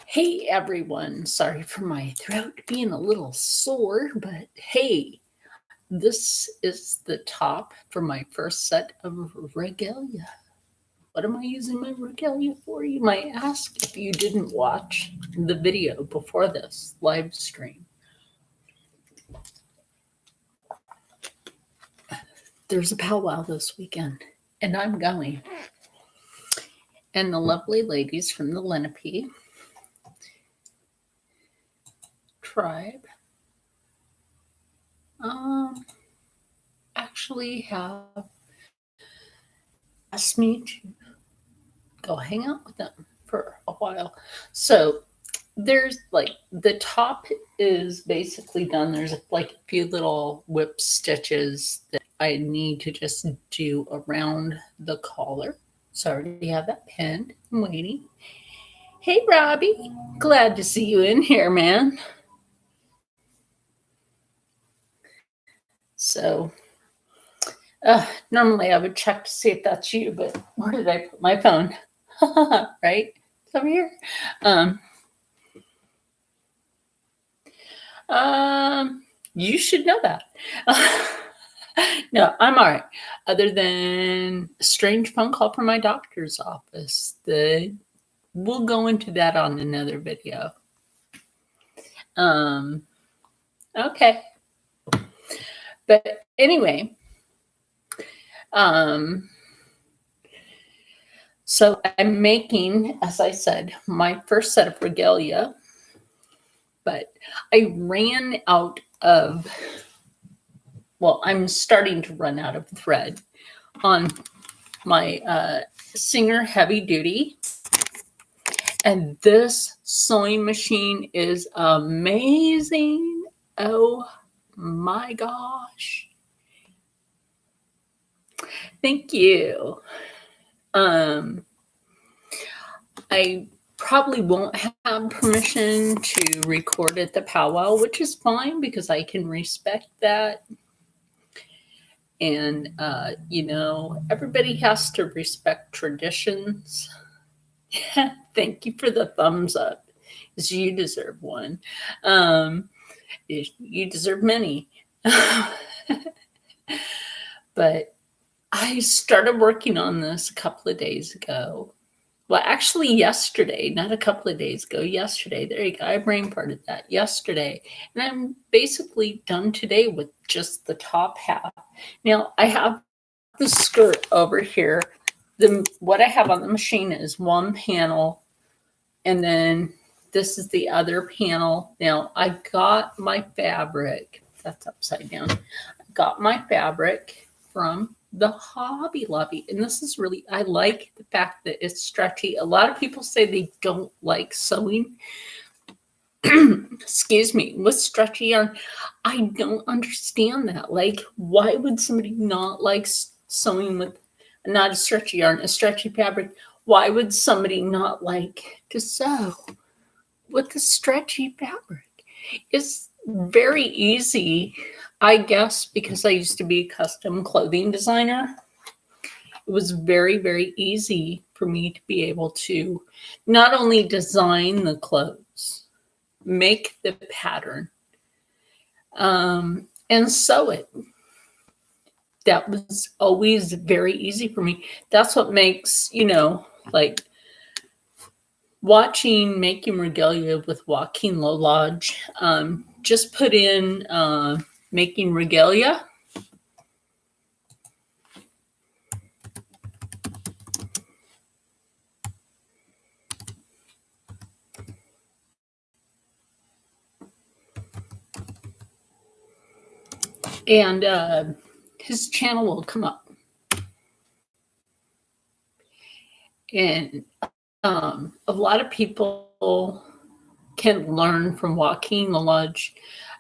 Hey everyone, sorry for my throat being a little sore, but hey, this is the top for my first set of Regalia. What am I using my Regalia for? You might ask if you didn't watch the video before this live stream. There's a powwow this weekend, and I'm going. And the lovely ladies from the Lenape tribe actually have asked me to go hang out with them for a while. So there's like the top is basically done. There's like a few little whip stitches that I need to just do around the collar. So I already have that pinned. I'm waiting. Hey Robbie, glad to see you in here, man. So normally I would check to see if that's you, but where did I put my phone? Right? It's over here. You should know that. No, I'm all right. Other than a strange phone call from my doctor's office. We'll go into that on another video. Okay. But anyway, so I'm making, as I said, my first set of Regalia, but I ran out of, well, I'm starting to run out of thread on my Singer Heavy Duty. And this sewing machine is amazing. Oh my gosh. Thank you. I probably won't have permission to record at the powwow, which is fine because I can respect that. And, everybody has to respect traditions. Thank you for the thumbs up, because you deserve one. You deserve many. But I started working on this a couple of days ago. Well, actually yesterday, not a couple of days ago, yesterday. There you go. I brain parted that yesterday. And I'm basically done today with just the top half. Now, I have the skirt over here. What I have on the machine is one panel, and then this is the other panel. Now, I got my fabric. That's upside down. I got my fabric from the Hobby Lobby, and this is really, I like the fact that it's stretchy. A lot of people say they don't like sewing excuse me, with stretchy yarn. I don't understand that. Like, why would somebody not like sewing with not a stretchy yarn, a stretchy fabric? Why would somebody not like to sew with a stretchy fabric? It's very easy, I guess, because I used to be a custom clothing designer. It was very, very easy for me to be able to not only design the clothes, make the pattern, and sew it. That was always very easy for me. That's what makes, like watching Making Regalia with Joaquin Lolage. Just put in Making Regalia. And his channel will come up. And a lot of people can learn from Joaquin Lolage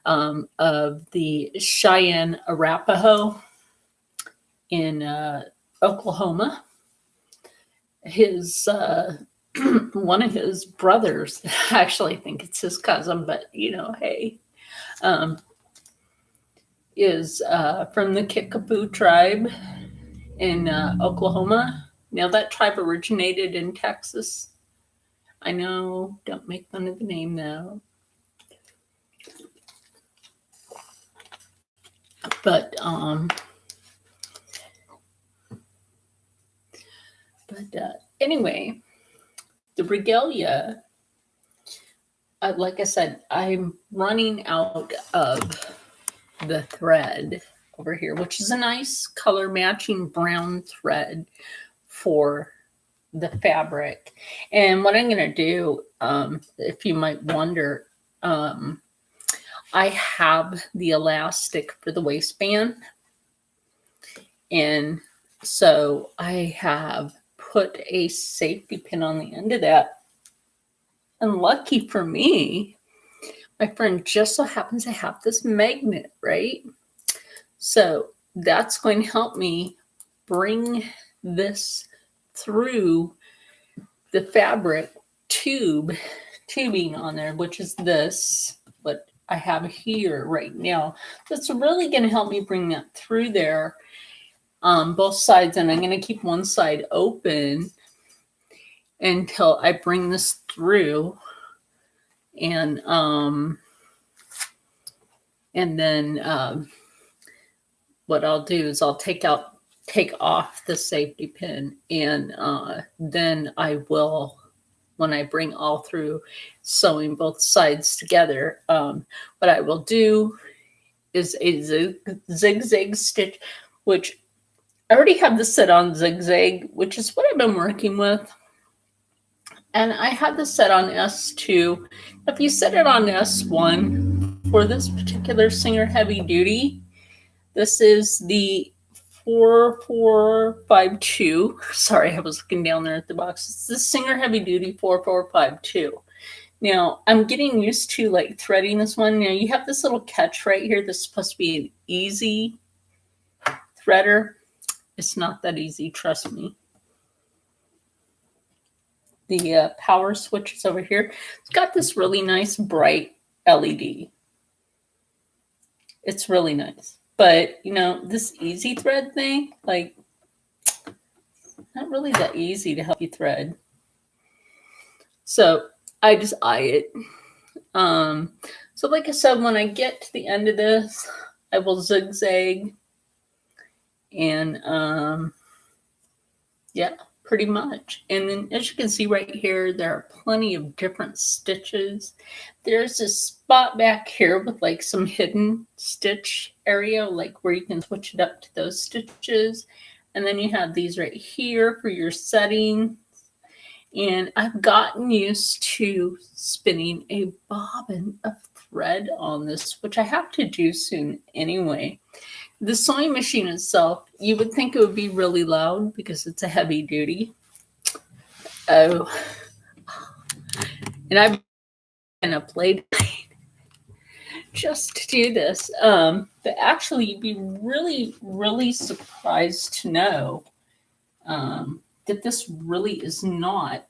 of the Cheyenne Arapaho in Oklahoma. His one of his brothers, actually I think it's his cousin, but hey, is from the Kickapoo tribe in Oklahoma. Now that tribe originated in Texas, I know, don't make fun of the name though. But anyway, the Regalia, like I said, I'm running out of the thread over here, which is a nice color matching brown thread for the fabric. And what I'm going to do, if you might wonder, I have the elastic for the waistband. And so I have put a safety pin on the end of that. And lucky for me, my friend just so happens to have this magnet, right? So that's going to help me bring this through the fabric tubing on there, which is this, what I have here right now. That's really going to help me bring that through there on both sides. And I'm going to keep one side open until I bring this through. And then what I'll do is I'll take off the safety pin, and then I will, when I bring all through, sewing both sides together, what I will do is a zigzag stitch, which I already have this set on zigzag, which is what I've been working with. And I had this set on S2. If you set it on S1 for this particular Singer Heavy Duty, this is the 4452. Sorry, I was looking down there at the box. It's the Singer Heavy Duty 4452. Now, I'm getting used to like threading this one. Now, you have this little catch right here. This is supposed to be an easy threader. It's not that easy, trust me. The power switch is over here. It's got this really nice bright LED. It's really nice. But, you know, this easy thread thing, like, not really that easy to help you thread. So I just eye it. So like I said, when I get to the end of this, I will zigzag. And yeah, pretty much. And then as you can see right here, there are plenty of different stitches. There's this spot back here with like some hidden stitch area, like where you can switch it up to those stitches. And then you have these right here for your setting. And I've gotten used to spinning a bobbin of thread on this, which I have to do soon anyway. The sewing machine itself, you would think it would be really loud because it's a heavy duty. Oh, and I've been up late just to do this. But actually, you'd be really, really surprised to know that this really is not.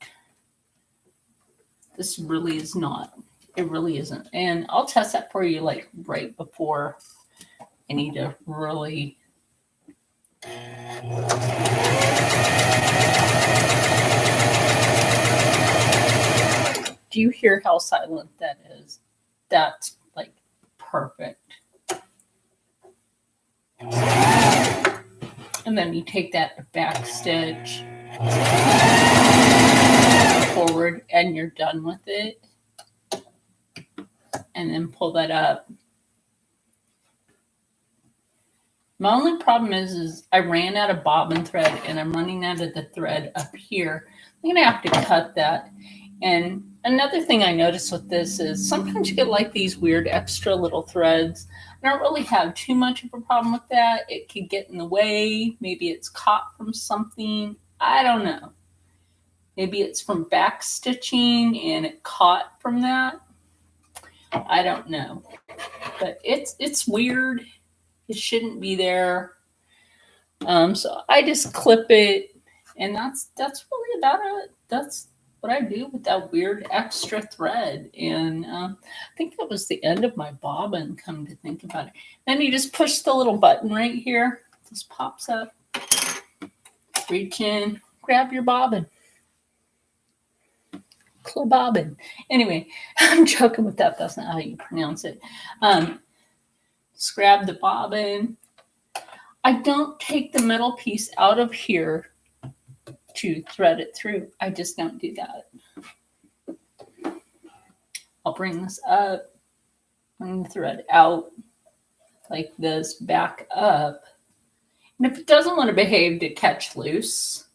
This really is not. It really isn't. And I'll test that for you like right before I need to really. Do you hear how silent that is? That's like perfect. And then you take that back stitch forward and you're done with it. And then pull that up. My only problem is I ran out of bobbin thread and I'm running out of the thread up here. I'm going to have to cut that. And another thing I noticed with this is sometimes you get like these weird extra little threads. I don't really have too much of a problem with that. It could get in the way. Maybe it's caught from something. I don't know. Maybe it's from back stitching and it caught from that. I don't know. But it's weird. It shouldn't be there. So I just clip it, and that's really about it. That's what I do with that weird extra thread. And I think that was the end of my bobbin, come to think about it. Then you just push the little button right here. This pops up. Reach in, grab your bobbin. Bobbin. Anyway, I'm joking with that. That's not how you pronounce it. Just grab the bobbin. I don't take the metal piece out of here to thread it through. I just don't do that. I'll bring this up, bring the thread out like this, back up. And if it doesn't want to behave to catch loose,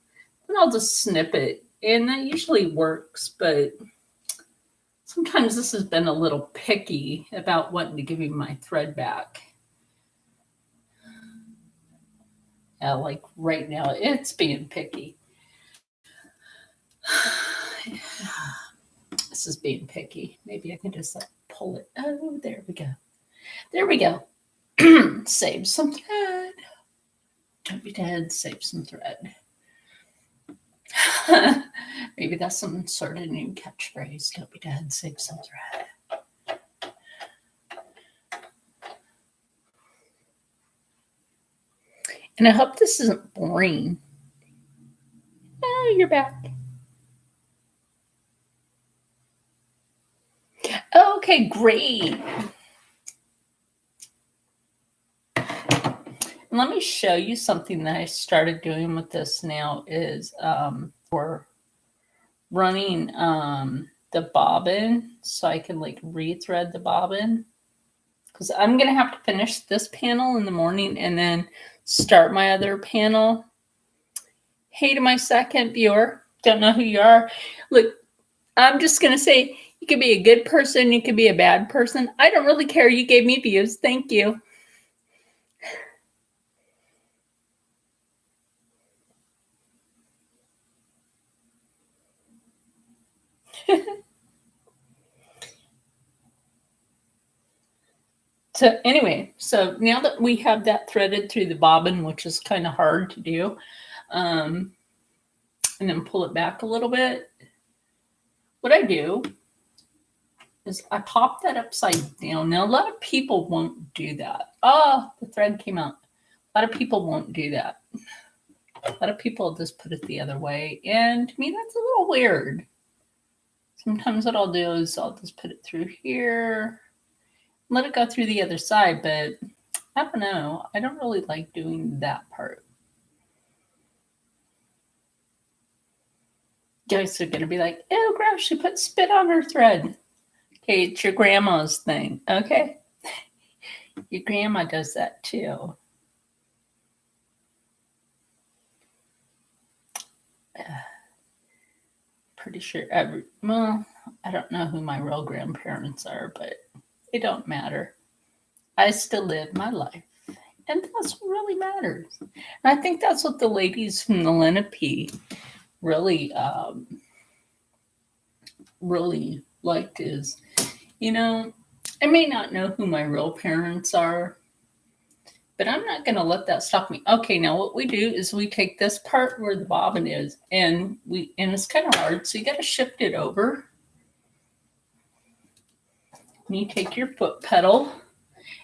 then I'll just snip it. And that usually works, but sometimes this has been a little picky about wanting to give me my thread back. Yeah, like right now, it's being picky. This is being picky. Maybe I can just like pull it. Oh, there we go. There we go. Save some thread. Don't be dead. Save some thread. Maybe that's some sort of new catchphrase. Don't be dead. Save some thread. And I hope this isn't boring. Oh, you're back. Okay, great. Let me show you something that I started doing with this now is for running the bobbin so I can like rethread the bobbin, because I'm going to have to finish this panel in the morning and then start my other panel. Hey to my second viewer, don't know who you are. Look, I'm just going to say you could be a good person, you could be a bad person. I don't really care. You gave me views. Thank you. So anyway, so now that we have that threaded through the bobbin, which is kind of hard to do, and then pull it back a little bit, what I do is I pop that upside down. Now, a lot of people won't do that. Oh, the thread came out. A lot of people won't do that. A lot of people just put it the other way. And to me, that's a little weird. Sometimes what I'll do is I'll just put it through here, let it go through the other side, but I don't know. I don't really like doing that part. Guys are going to be like, oh, gross, she put spit on her thread. Okay, it's your grandma's thing, okay? Your grandma does that too. Pretty sure well, I don't know who my real grandparents are, but it don't matter. I still live my life, and that's what really matters. And I think that's what the ladies from the Lenape really liked is, you know, I may not know who my real parents are, but I'm not going to let that stop me. Okay, now what we do is we take this part where the bobbin is, and it's kind of hard, so you got to shift it over. And you take your foot pedal.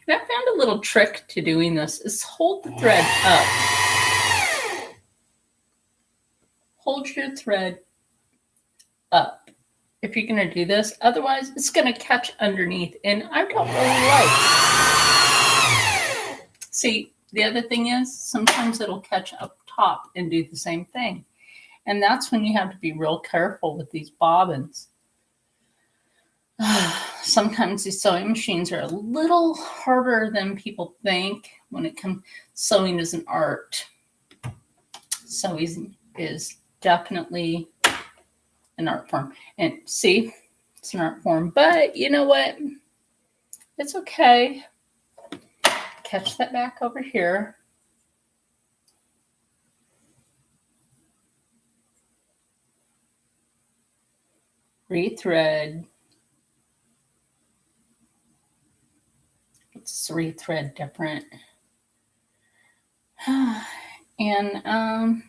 And I found a little trick to doing this is hold the thread up. Hold your thread up if you're going to do this. Otherwise, it's going to catch underneath, and I don't really like. See, the other thing is sometimes it'll catch up top and do the same thing. And that's when you have to be real careful with these bobbins. Sometimes these sewing machines are a little harder than people think when it comes. Sewing is an art. Sewing is definitely an art form. And see, it's an art form. But you know what? It's okay. Catch that back over here. Rethread. Let's rethread different. And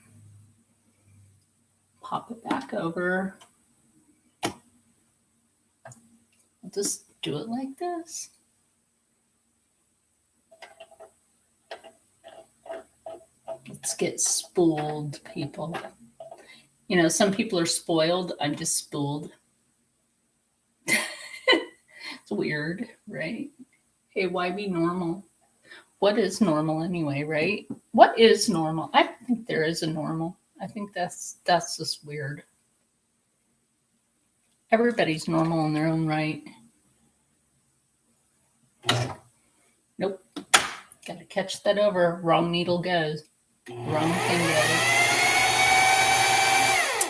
pop it back over. I'll just do it like this. Let's get spooled, people. You know, some people are spoiled. I'm just spooled. weird, right? Hey, why be normal? What is normal anyway, right? What is normal? I don't think there is a normal. I think that's just weird. Everybody's normal in their own right. Nope. Gotta catch that over. Wrong needle goes. Wrong thing goes.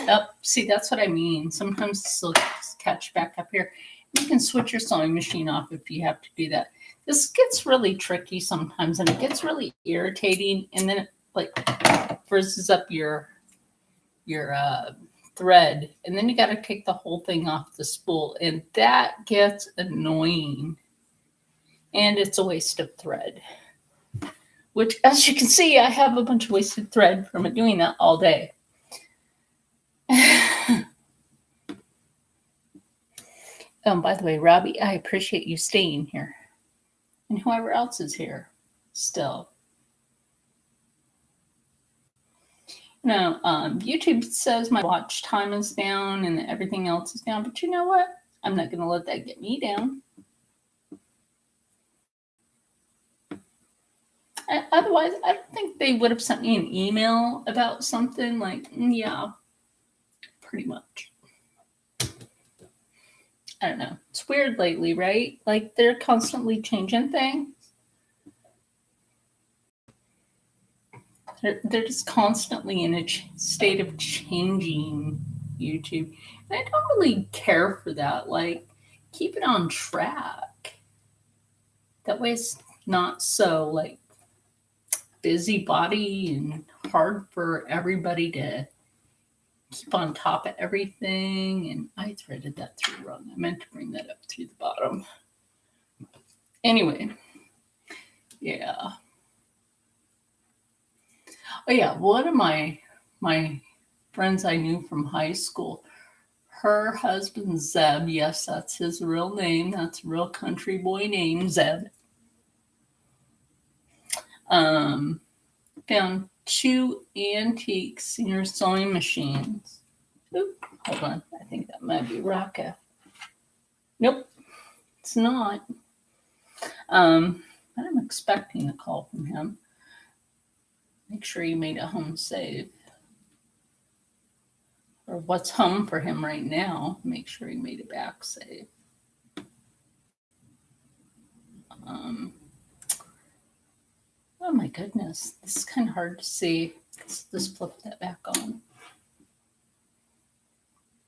Oh, see, that's what I mean. Sometimes this will catch back up here. You can switch your sewing machine off if you have to do that. This gets really tricky sometimes, and it gets really irritating, and then it like frizzes up your thread, and then you got to take the whole thing off the spool, and that gets annoying, and it's a waste of thread. Which, as you can see, I have a bunch of wasted thread from doing that all day. By the way, Robbie, I appreciate you staying here. And whoever else is here still. No, YouTube says my watch time is down and everything else is down. But you know what? I'm not going to let that get me down. Otherwise, I don't think they would have sent me an email about something like, yeah, pretty much. I don't know. It's weird lately, right? Like they're constantly changing things. They're just constantly in a state of changing YouTube. And I don't really care for that. Like, keep it on track. That way it's not so, like, busybody and hard for everybody to keep on top of everything. And I threaded that through wrong. I meant to bring that up through the bottom. Anyway, yeah. Oh yeah, one of my friends I knew from high school, her husband Zeb, yes, that's his real name. That's a real country boy name, Zeb. Found 2 antiques in your sewing machines. Oop, hold on. I think that might be Rocca. Nope, it's not. I'm expecting a call from him. Make sure he made a home save. Or what's home for him right now. Make sure he made a back save. Oh my goodness. This is kind of hard to see. Let's just flip that back on.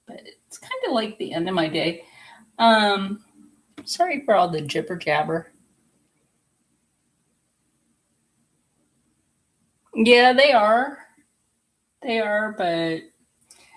But it's kind of like the end of my day. Sorry for all the jibber jabber. Yeah, they are. They are, but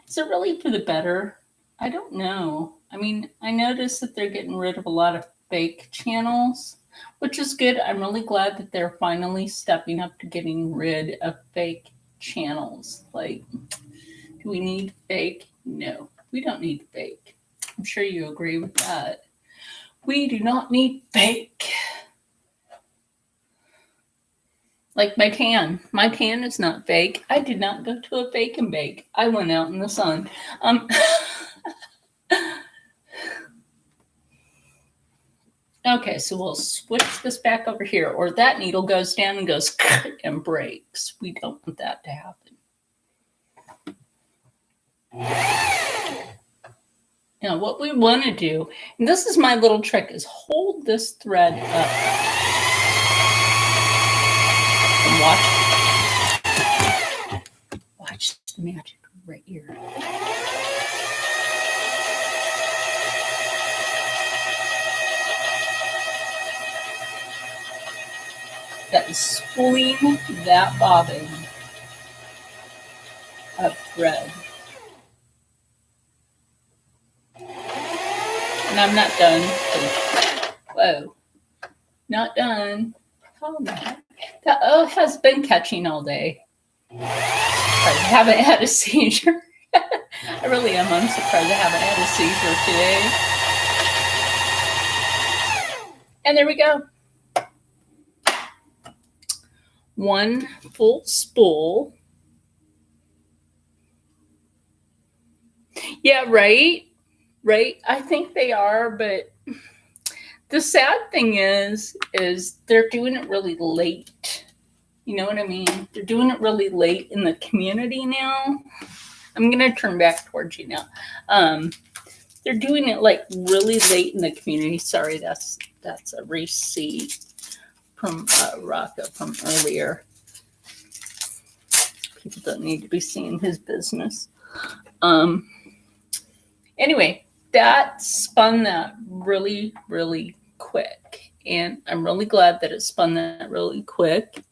is it really for the better? I don't know. I mean, I noticed that they're getting rid of a lot of fake channels, which is good. I'm really glad that they're finally stepping up to getting rid of fake channels. Like, do we need fake? No, we don't need fake. I'm sure you agree with that. We do not need fake. Like my tan. My tan is not fake. I did not go to a bake and bake. I went out in the sun. Okay, so we'll switch this back over here, or that needle goes down and goes and breaks. We don't want that to happen. Now, what we want to do, and this is my little trick, is hold this thread up and watch the magic right here. That is pulling that bobbin of thread. And I'm not done. Whoa. Not done. Oh, that has been catching all day. I haven't had a seizure. I really am. I'm surprised I haven't had a seizure today. And there we go. 1 full spool. Yeah, right. Right. I think they are, but The sad thing is they're doing it really late. You know what I mean? They're doing it really late in the community now. I'm going to turn back towards you now. They're doing it like really late in the community. Sorry, that's a receipt from Rocco from earlier. People don't need to be seeing his business. Anyway, that spun that really, really quick. And I'm really glad that it spun that really quick.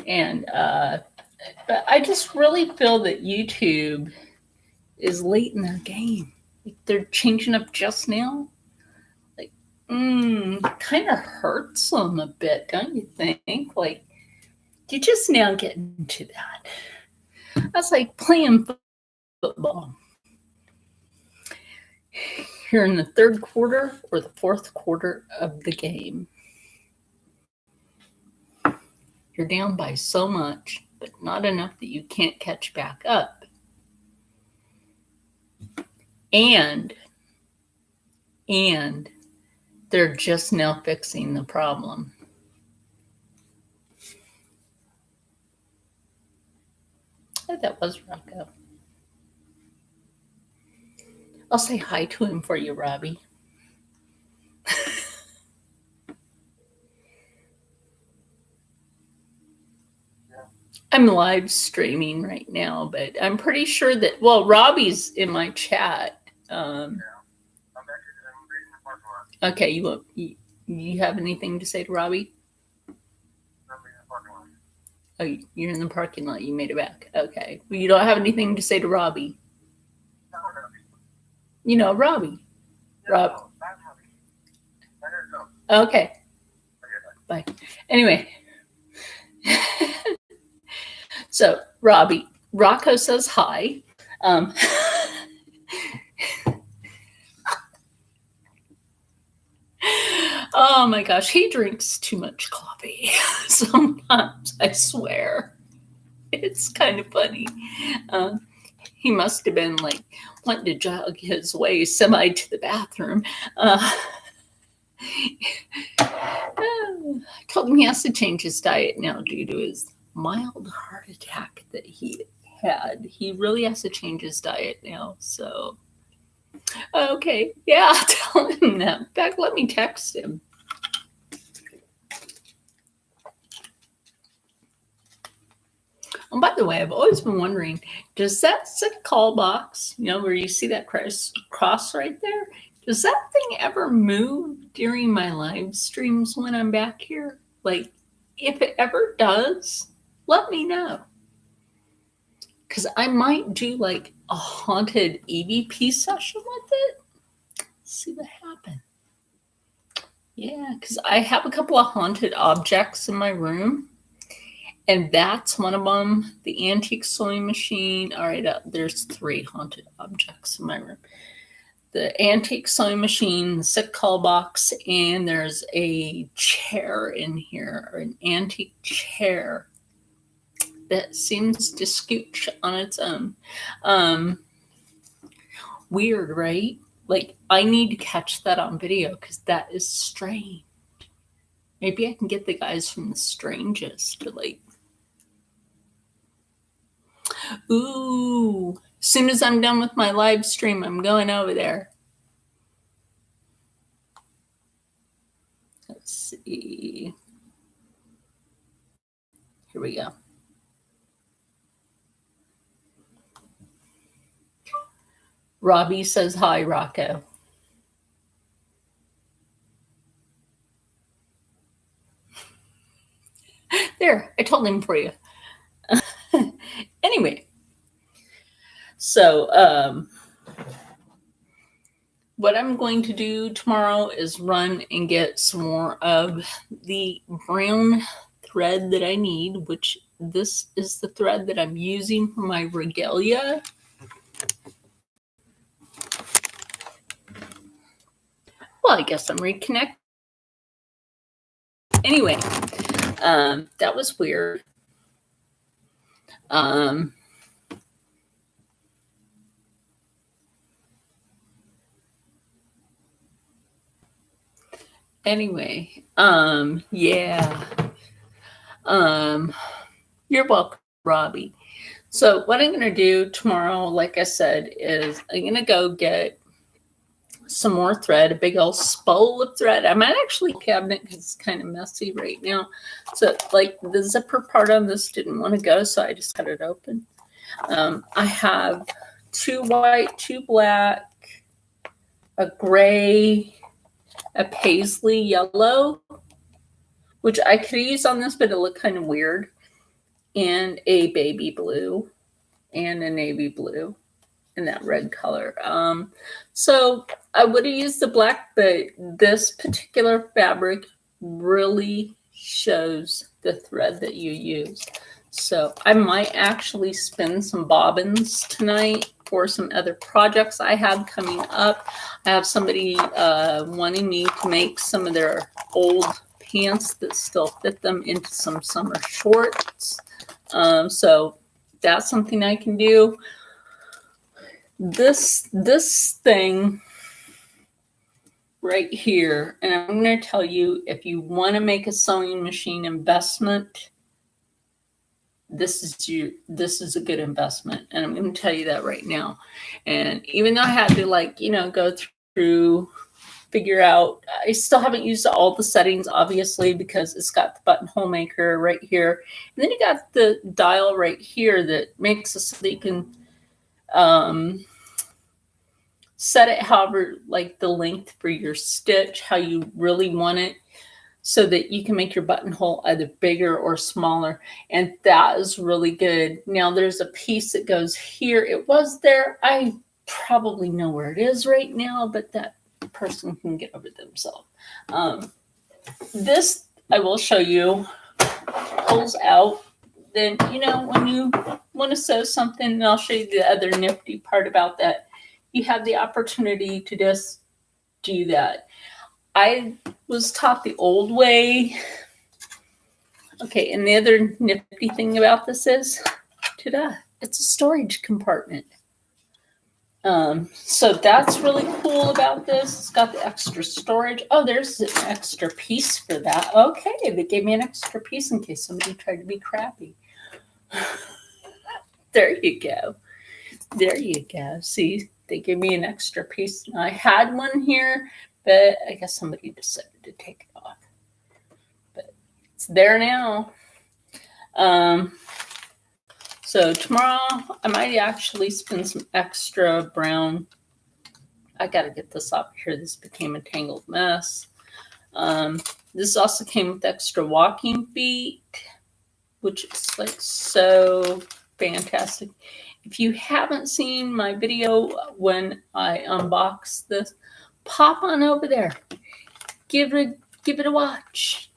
And but I just really feel that YouTube is late in their game. Like they're changing up just now. Like, kind of hurts them a bit, don't you think? Like, you just now get into that. That's like playing football. You're in the third quarter or the fourth quarter of the game. You're down by so much, but not enough that you can't catch back up. And they're just now fixing the problem. Oh, that was Rocco. I'll say hi to him for you, Robbie. I'm live streaming right now, but I'm pretty sure that, well, Robbie's in my chat. Okay, you have anything to say to Robbie? Oh, you're in the parking lot. You made it back. Okay. Well, you don't have anything to say to Robbie. You know, Robbie. Rob. Okay. Bye. Anyway. So, Robbie, Rocco says hi. Oh my gosh, he drinks too much coffee. Sometimes, I swear. It's kind of funny. He must have been like wanting to jog his way semi to the bathroom. I told him he has to change his diet now due to his mild heart attack that he had. He really has to change his diet now. So, okay. Yeah, tell him that. In fact, let me text him. And by the way, I've always been wondering, does that call box, you know, where you see that cross right there, does that thing ever move during my live streams when I'm back here? Like, if it ever does, let me know. Because I might do like a haunted EVP session with it. See what happens. Yeah, because I have a couple of haunted objects in my room. And that's one of them. The antique sewing machine. All right, there's 3 haunted objects in my room. The antique sewing machine, the sick call box, and there's a chair in here, or an antique chair that seems to scooch on its own. Weird, right? Like, I need to catch that on video because that is strange. Maybe I can get the guys from The Strangest to like, ooh, as soon as I'm done with my live stream, I'm going over there. Let's see. Here we go. Robbie says hi, Rocco. There, I told him for you. Anyway, so what I'm going to do tomorrow is run and get some more of the brown thread that I need, which this is the thread that I'm using for my Regalia. Well, I guess I'm reconnected. Anyway, that was weird. Anyway, yeah. You're welcome, Robbie. So what I'm going to do tomorrow, like I said, is I'm going to go get some more thread, a big old spool of thread. I might actually cabinet because it's kind of messy right now. So like the zipper part on this didn't want to go, so I just cut it open. I have 2 white, 2 black, a gray, a paisley yellow, which I could use on this, but it looked kind of weird, and a baby blue and a navy blue in that red color. So I would have used the black, but this particular fabric really shows the thread that you use. So I might actually spin some bobbins tonight for some other projects I have coming up. I have somebody wanting me to make some of their old pants that still fit them into some summer shorts. So that's something I can do. This thing right here, and I'm going to tell you, if you want to make a sewing machine investment, this is a good investment, and I'm going to tell you that right now. And even though I had to go through, figure out, I still haven't used all the settings, obviously, because it's got the buttonhole maker right here, and then you got the dial right here that makes it so that you can set it however, like the length for your stitch, how you really want it, so that you can make your buttonhole either bigger or smaller. And that is really good. Now there's a piece that goes here. It was there. I probably know where it is right now, but that person can get over themselves. This I will show you pulls out. Then, when you want to sew something, and I'll show you the other nifty part about that, you have the opportunity to just do that. I was taught the old way. Okay, and the other nifty thing about this is, ta-da, it's a storage compartment. So that's really cool about this. It's got the extra storage. Oh, there's an extra piece for that. Okay, they gave me an extra piece in case somebody tried to be crappy. There you go. There you go. See, they gave me an extra piece. I had one here, but I guess somebody decided to take it off. But it's there now. So tomorrow I might actually spin some extra brown. I got to get this off here. This became a tangled mess. This also came with extra walking feet, which is like so fantastic. If you haven't seen my video when I unbox this, pop on over there. Give it a watch.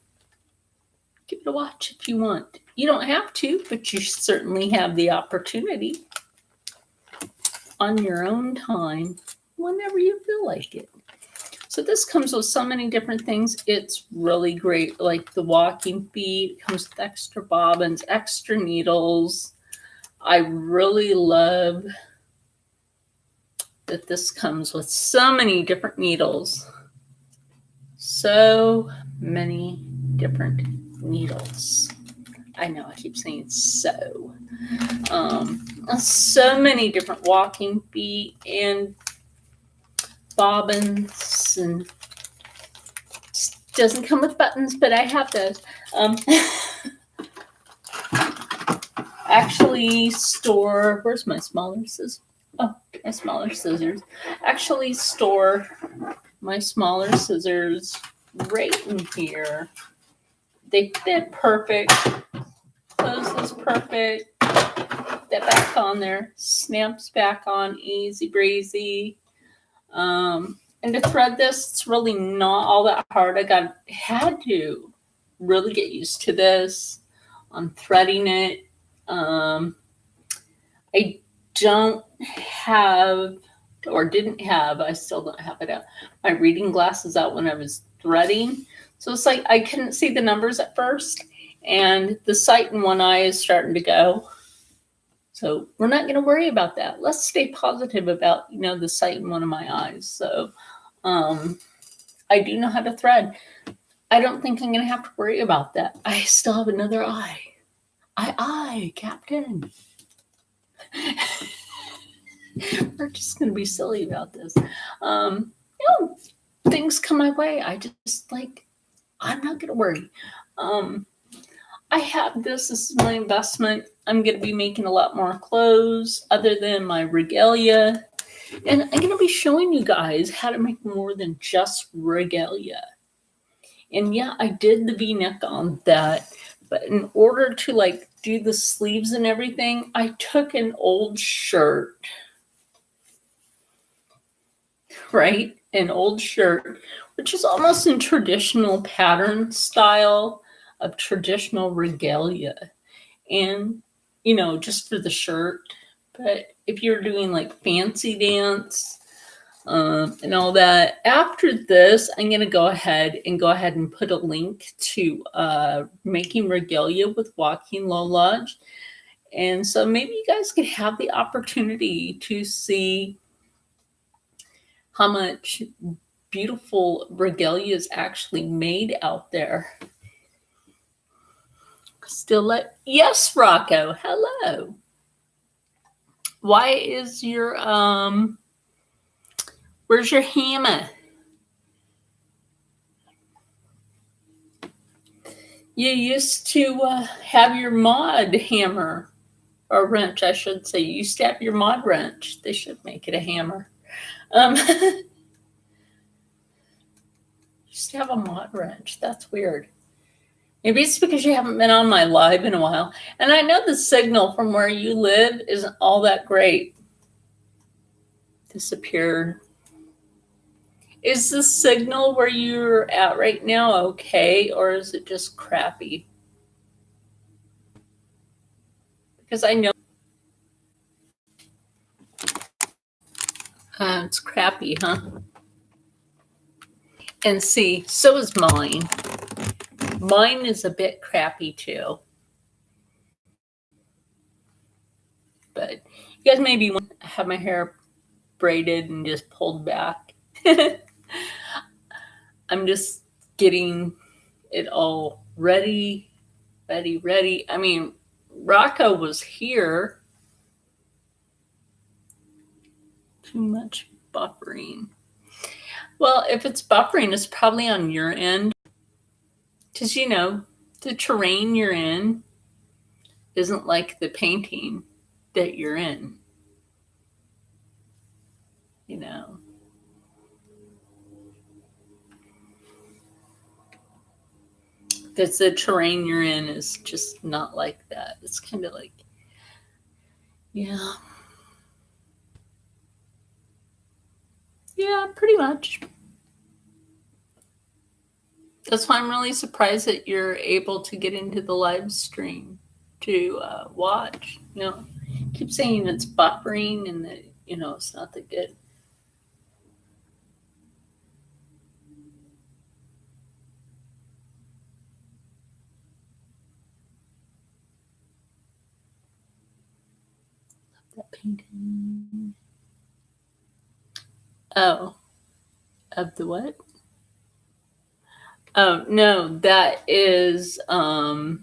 Give it a watch if you want. You don't have to, but you certainly have the opportunity on your own time whenever you feel like it. So this comes with so many different things. It's really great. Like the walking feet, it comes with extra bobbins, extra needles. I really love that this comes with so many different needles. So many different needles. I know I keep saying so. So many different walking feet and bobbins, and it doesn't come with buttons, but I have those. Actually store, where's my smaller scissors? Oh, my smaller scissors. Actually store my smaller scissors right in here. They fit perfect. Close this perfect. That back on there. Snaps back on easy breezy. And to thread this, it's really not all that hard. Had to really get used to this. I'm threading it. I don't have, or didn't have, I still don't have it out, my reading glasses out when I was threading. So it's like I couldn't see the numbers at first, and the sight in one eye is starting to go. So we're not going to worry about that. Let's stay positive about, the sight in one of my eyes. So I do know how to thread. I don't think I'm going to have to worry about that. I still have another eye. Captain. We're just going to be silly about this. Things come my way. I just I'm not going to worry. I have this. This is my investment. I'm going to be making a lot more clothes other than my Regalia. And I'm going to be showing you guys how to make more than just Regalia. And yeah, I did the V-neck on that. But in order to do the sleeves and everything, I took an old shirt, right? An old shirt, which is almost in traditional pattern style of traditional Regalia. And, just for the shirt. But if you're doing fancy dance and all that, after this, I'm going to go ahead and put a link to making Regalia with Joaquin Low Lodge. And so maybe you guys could have the opportunity to see how much beautiful Regalia is actually made out there. Yes, Rocco. Hello. Why is your where's your hammer? You used to have your mod hammer, or wrench, I should say. You used to have your mod wrench. They should make it a hammer. Used to have a mod wrench. That's weird. Maybe it's because you haven't been on my live in a while. And I know the signal from where you live isn't all that great. Disappeared. Is the signal where you're at right now okay, or is it just crappy? Because I know it's crappy, huh? And see, so is mine. Mine is a bit crappy too. But you guys maybe want to have my hair braided and just pulled back. I'm just getting it all ready. I mean, Rocco was here. Too much buffering. Well, if it's buffering, it's probably on your end. Because, the terrain you're in isn't like the painting that you're in. Because the terrain you're in is just not like that. It's kind of like, yeah. Yeah, pretty much. That's why I'm really surprised that you're able to get into the live stream to watch. Keep saying it's buffering and that, it's not that good. That painting. Oh, of the what? Oh, no, that is the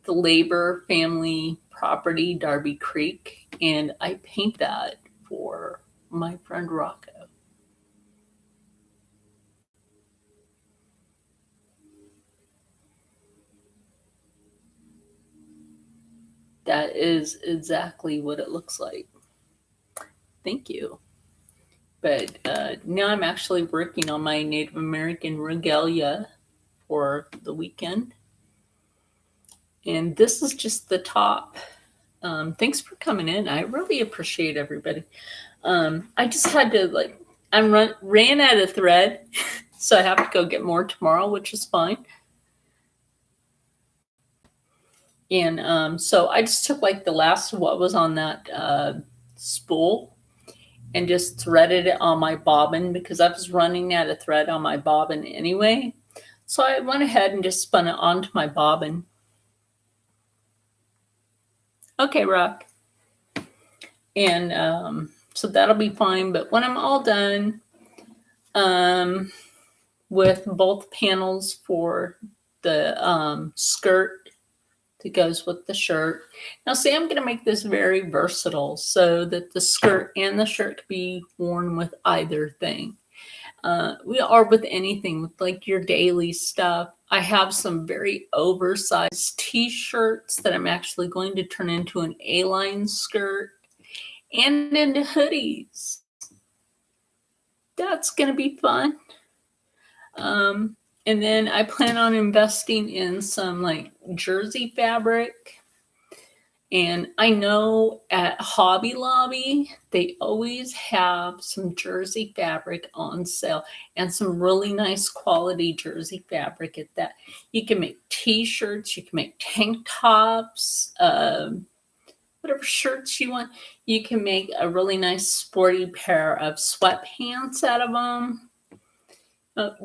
Labor family property, Darby Creek, and I paint that for my friend Rocco. That is exactly what it looks like. Thank you. But now I'm actually working on my Native American Regalia for the weekend. And this is just the top. Thanks for coming in. I really appreciate everybody. I just had to ran out of thread, so I have to go get more tomorrow, which is fine. And so I just took the last of what was on that spool and just threaded it on my bobbin because I was running out of thread on my bobbin anyway. So I went ahead and just spun it onto my bobbin. Okay, Rock. And so that'll be fine. But when I'm all done, with both panels for the skirt that goes with the shirt. Now see, I'm going to make this very versatile so that the skirt and the shirt can be worn with either thing. We are with anything, with like your daily stuff. I have some very oversized t-shirts that I'm actually going to turn into an A-line skirt and into hoodies. That's going to be fun. And then I plan on investing in some like jersey fabric. And I know at Hobby Lobby, they always have some jersey fabric on sale and some really nice quality jersey fabric at that. You can make t-shirts, you can make tank tops, whatever shirts you want. You can make a really nice sporty pair of sweatpants out of them.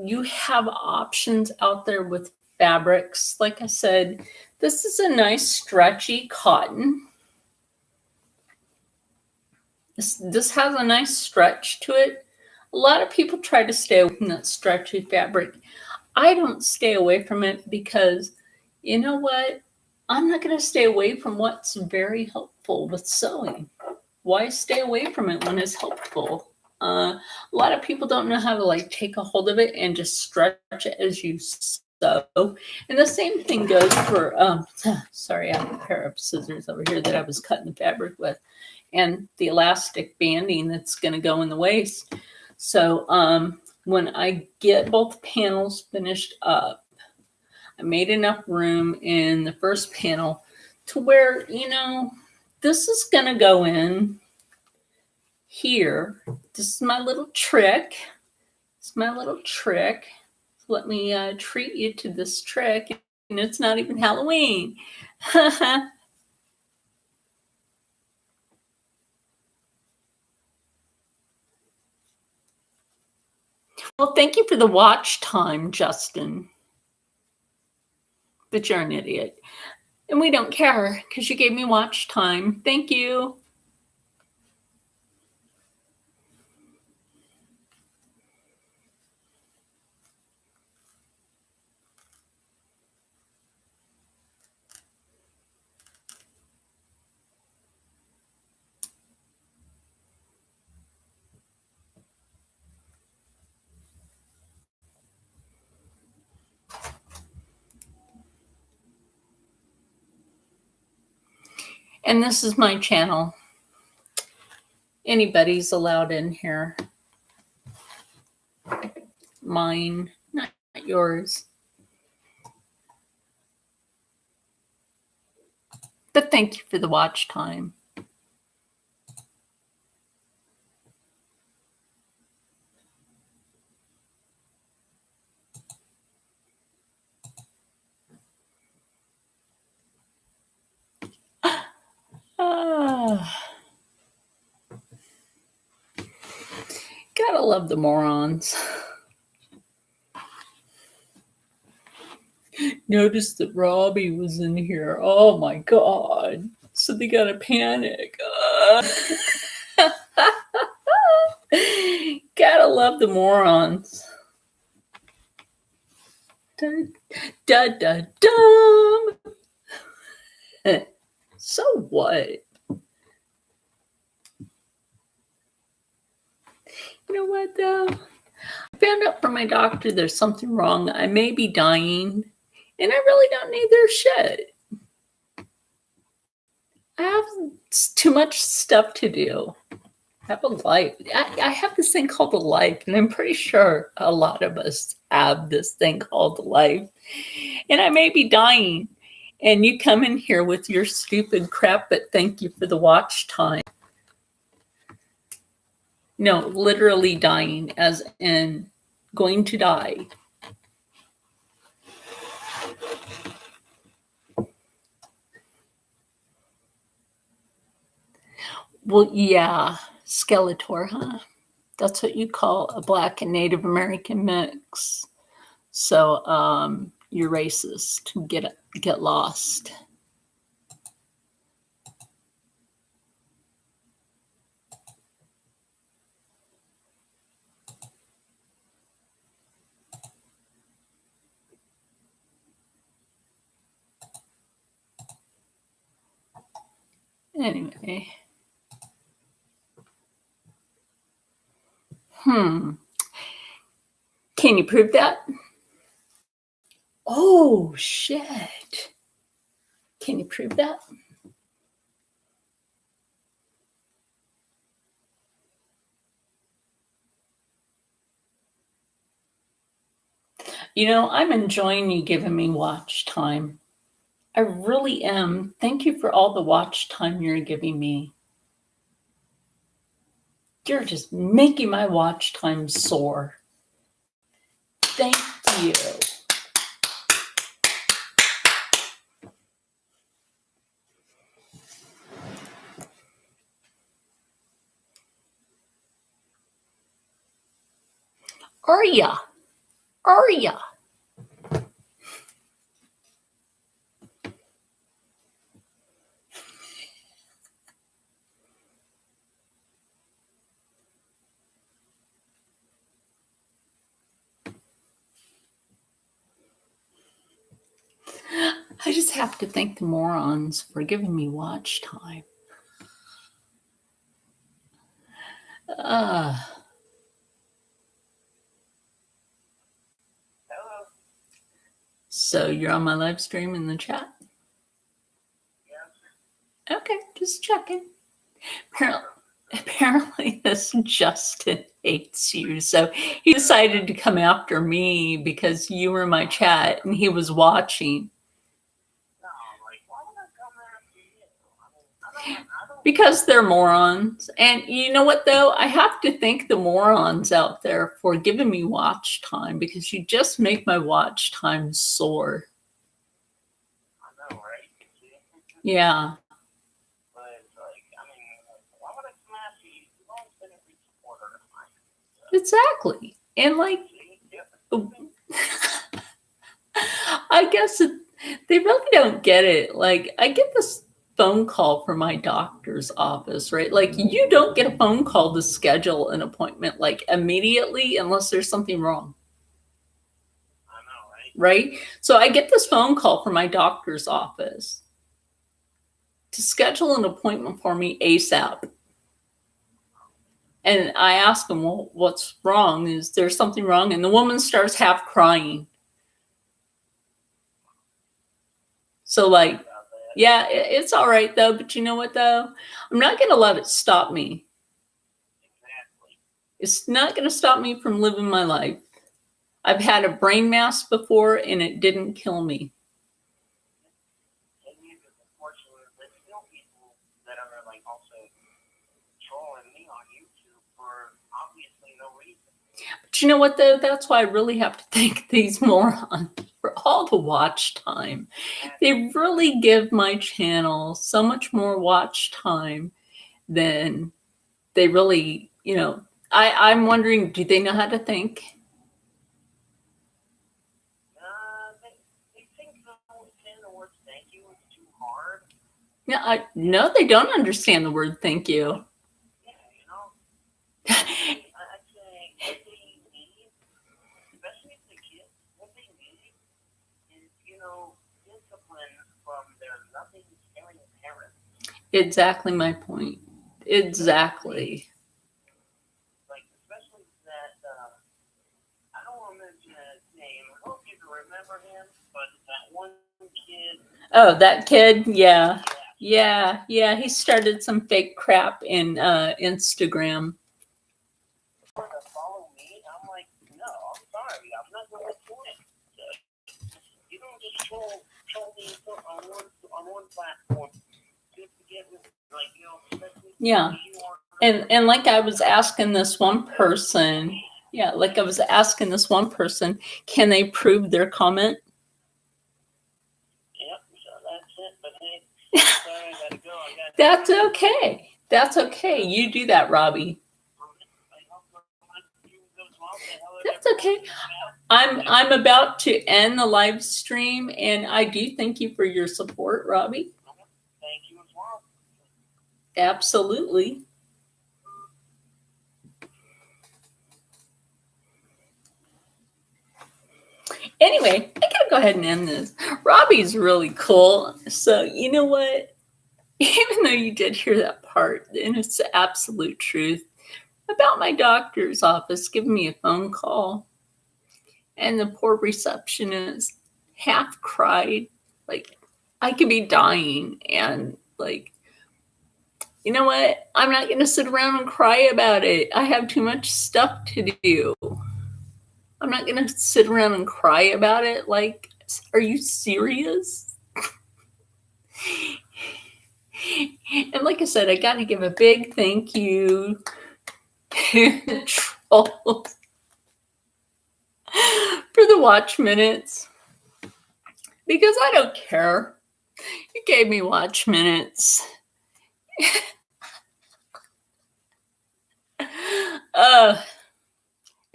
You have options out there with fabrics. Like I said, this is a nice stretchy cotton. This has a nice stretch to it. A lot of people try to stay away from that stretchy fabric. I don't stay away from it because, you know what? I'm not going to stay away from what's very helpful with sewing. Why stay away from it when it's helpful? A lot of people don't know how to like take a hold of it and just stretch it as you sew. And the same thing goes for, sorry, I have a pair of scissors over here that I was cutting the fabric with, and the elastic banding that's going to go in the waist. So when I get both panels finished up, I made enough room in the first panel to where, you know, this is going to go in here. This is my little trick. It's my little trick. Let me treat you to this trick. And it's not even Halloween. Well, thank you for the watch time, Justin. But you're an idiot. And we don't care because you gave me watch time. Thank you. And this is my channel. Anybody's allowed in here. Mine, not yours. But thank you for the watch time. Gotta love the morons. Noticed that Robbie was in here. Oh my God. So they gotta panic. Gotta love the morons. Da, da, da, dum. So what? You know what though? I found out from my doctor there's something wrong. I may be dying, and I really don't need their shit. I have too much stuff to do. I have a life. I have this thing called a life, and I'm pretty sure a lot of us have this thing called life. And I may be dying, and you come in here with your stupid crap, but thank you for the watch time. No, literally dying, as in going to die. Well, yeah, Skeletor, huh? That's what you call a Black and Native American mix. So you're racist. Get lost. Anyway. Can you prove that? Oh, shit. Can you prove that? You know, I'm enjoying you giving me watch time. I really am. Thank you for all the watch time you're giving me. You're just making my watch time soar. Thank you. Arya. I just have to thank the morons for giving me watch time. So you're on my live stream in the chat? Yeah. Okay, just checking. Apparently this Justin hates you. So he decided to come after me because you were in my chat and he was watching. Because they're morons. And you know what, though? I have to thank the morons out there for giving me watch time because you just make my watch time soar. I know, right? Yeah. Exactly. And like, I guess they really don't get it. Like, I get this phone call from my doctor's office, right? Like, you don't get a phone call to schedule an appointment like immediately unless there's something wrong. I know, right? So I get this phone call from my doctor's office to schedule an appointment for me ASAP. And I ask them, well, what's wrong? Is there something wrong? And the woman starts half crying. So like, yeah, it's all right though. But you know what though? I'm not going to let it stop me. It's not going to stop me from living my life. I've had a brain mass before and it didn't kill me. But you know what though? That's why I really have to thank these morons for all the watch time. They really give my channel so much more watch time than they really, you know, I'm wondering, do they know how to think? They think saying the word thank you is too hard. Yeah, no, they don't understand the word thank you. Yeah, you know, I'd say what they need, especially the kids, what they need is, you know, discipline from their nothing caring parents. Exactly my point. Exactly. Like, especially that, I don't want to mention his name. I hope you can remember him, but that one kid. Oh, that kid? Yeah. Yeah. He started some fake crap in Instagram. Follow me? I'm like, no, I'm sorry. I'm not going to do it. You don't just troll me on one platform. Just to get with, like, you know, yeah. And like I was asking this one person, can they prove their comment? Yep, so that's it. But hey, sorry, I gotta go. That's okay. That's okay. You do that, Robbie. That's okay. I'm about to end the live stream, and I do thank you for your support, Robbie. Thank you as well. Absolutely. Anyway, I gotta go ahead and end this. Robbie's really cool. So you know what? even though you did hear that part, and it's the absolute truth about my doctor's office giving me a phone call, and the poor receptionist half cried, like I could be dying, and like, you know what? I'm not going to sit around and cry about it. I have too much stuff to do. I'm not going to sit around and cry about it. Like, are you serious? And like I said, I got to give a big thank you to the trolls for the watch minutes, because I don't care. You gave me watch minutes.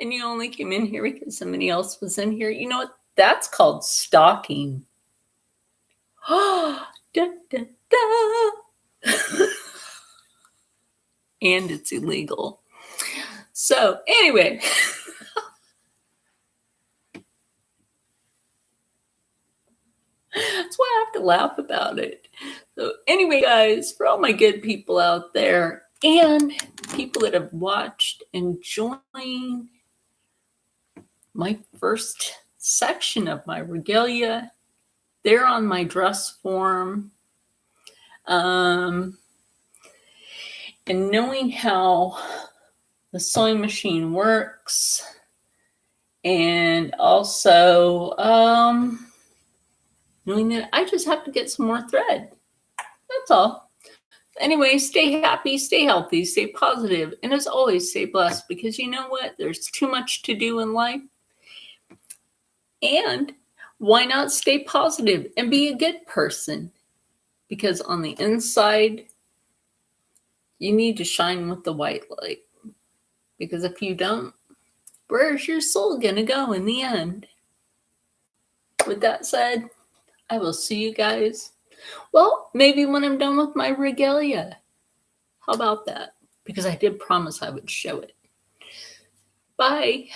And you only came in here because somebody else was in here. You know what? That's called stalking. Da, da, da. And it's illegal. So anyway. That's why I have to laugh about it. So anyway, guys, for all my good people out there and people that have watched and joined my first section of my regalia, they're on my dress form. And knowing how the sewing machine works, and also knowing that I just have to get some more thread. That's all. Anyway, stay happy, stay healthy, stay positive, and as always, stay blessed, because you know what? There's too much to do in life. And why not stay positive and be a good person? Because on the inside, you need to shine with the white light. Because if you don't, where's your soul going to go in the end? With that said, I will see you guys. Well, maybe when I'm done with my regalia. How about that? Because I did promise I would show it. Bye.